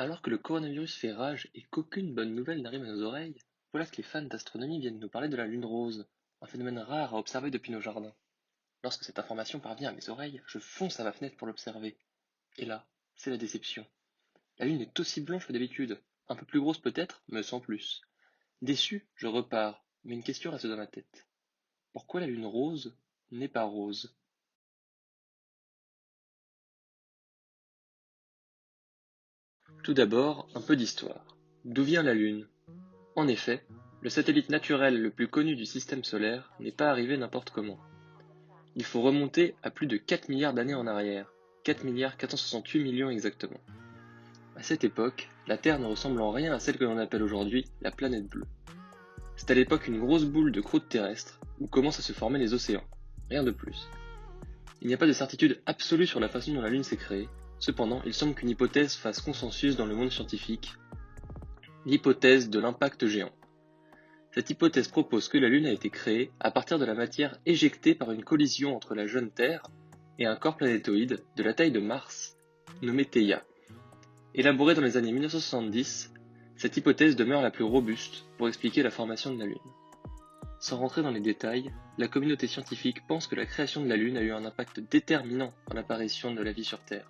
Alors que le coronavirus fait rage et qu'aucune bonne nouvelle n'arrive à nos oreilles, voilà que les fans d'astronomie viennent nous parler de la lune rose, un phénomène rare à observer depuis nos jardins. Lorsque cette information parvient à mes oreilles, je fonce à ma fenêtre pour l'observer. Et là, c'est la déception. La lune est aussi blanche que d'habitude, un peu plus grosse peut-être, mais sans plus. Déçu, je repars, mais une question reste dans ma tête. Pourquoi la lune rose n'est pas rose? Tout d'abord, un peu d'histoire. D'où vient la lune? En effet, le satellite naturel le plus connu du système solaire n'est pas arrivé n'importe comment. Il faut remonter à plus de 4 milliards d'années en arrière, 4 milliards 468 millions exactement. À cette époque, la Terre ne ressemble en rien à celle que l'on appelle aujourd'hui la planète bleue. C'est à l'époque une grosse boule de croûte terrestre où commencent à se former les océans, rien de plus. Il n'y a pas de certitude absolue sur la façon dont la Lune s'est créée, cependant il semble qu'une hypothèse fasse consensus dans le monde scientifique, l'hypothèse de l'impact géant. Cette hypothèse propose que la Lune a été créée à partir de la matière éjectée par une collision entre la jeune Terre et un corps planétoïde de la taille de Mars, nommé Theia. Élaborée dans les années 1970, cette hypothèse demeure la plus robuste pour expliquer la formation de la Lune. Sans rentrer dans les détails, la communauté scientifique pense que la création de la Lune a eu un impact déterminant dans l'apparition de la vie sur Terre.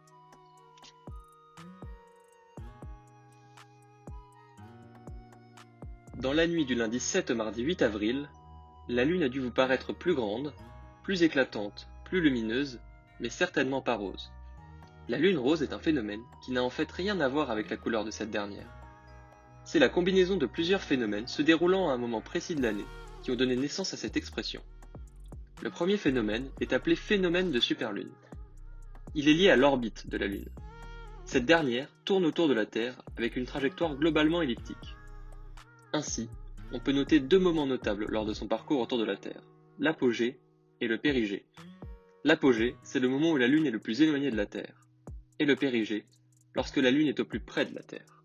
Dans la nuit du lundi 7 au mardi 8 avril, la Lune a dû vous paraître plus grande, plus éclatante, plus lumineuse, mais certainement pas rose. La Lune rose est un phénomène qui n'a en fait rien à voir avec la couleur de cette dernière. C'est la combinaison de plusieurs phénomènes se déroulant à un moment précis de l'année qui ont donné naissance à cette expression. Le premier phénomène est appelé phénomène de superlune. Il est lié à l'orbite de la Lune. Cette dernière tourne autour de la Terre avec une trajectoire globalement elliptique. Ainsi, on peut noter deux moments notables lors de son parcours autour de la Terre, l'apogée et le périgée. L'apogée, c'est le moment où la Lune est le plus éloignée de la Terre, et le périgée, lorsque la Lune est au plus près de la Terre.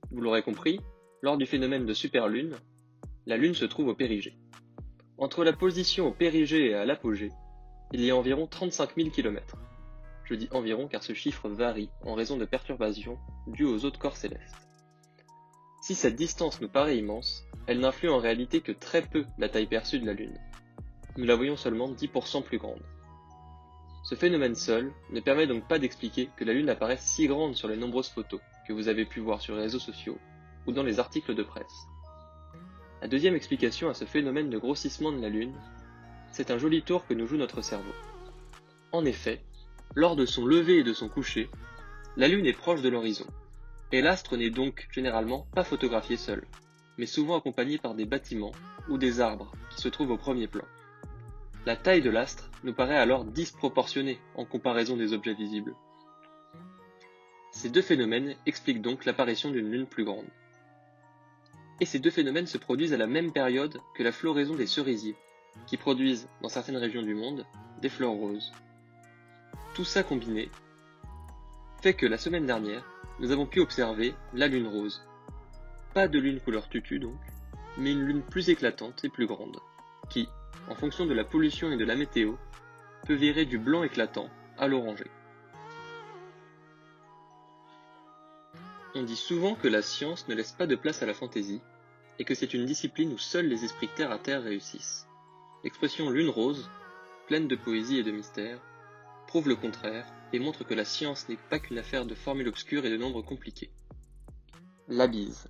Vous l'aurez compris, lors du phénomène de superlune, la Lune se trouve au périgée. Entre la position au périgée et à l'apogée, il y a environ 35 000 km. Je dis environ car ce chiffre varie en raison de perturbations dues aux autres corps célestes. Si cette distance nous paraît immense, elle n'influe en réalité que très peu la taille perçue de la Lune. Nous la voyons seulement 10% plus grande. Ce phénomène seul ne permet donc pas d'expliquer que la Lune apparaisse si grande sur les nombreuses photos que vous avez pu voir sur les réseaux sociaux ou dans les articles de presse. La deuxième explication à ce phénomène de grossissement de la Lune, c'est un joli tour que nous joue notre cerveau. En effet, lors de son lever et de son coucher, la Lune est proche de l'horizon, et l'astre n'est donc généralement pas photographié seul, mais souvent accompagné par des bâtiments ou des arbres qui se trouvent au premier plan. La taille de l'astre nous paraît alors disproportionnée en comparaison des objets visibles. Ces deux phénomènes expliquent donc l'apparition d'une Lune plus grande. Et ces deux phénomènes se produisent à la même période que la floraison des cerisiers, qui produisent, dans certaines régions du monde, des fleurs roses. Tout ça combiné fait que la semaine dernière, nous avons pu observer la Lune rose. Pas de lune couleur tutu donc, mais une lune plus éclatante et plus grande, qui, en fonction de la pollution et de la météo, peut virer du blanc éclatant à l'orangé. On dit souvent que la science ne laisse pas de place à la fantaisie, et que c'est une discipline où seuls les esprits terre à terre réussissent. L'expression lune rose, pleine de poésie et de mystère, prouve le contraire et montre que la science n'est pas qu'une affaire de formules obscures et de nombres compliqués. La bise.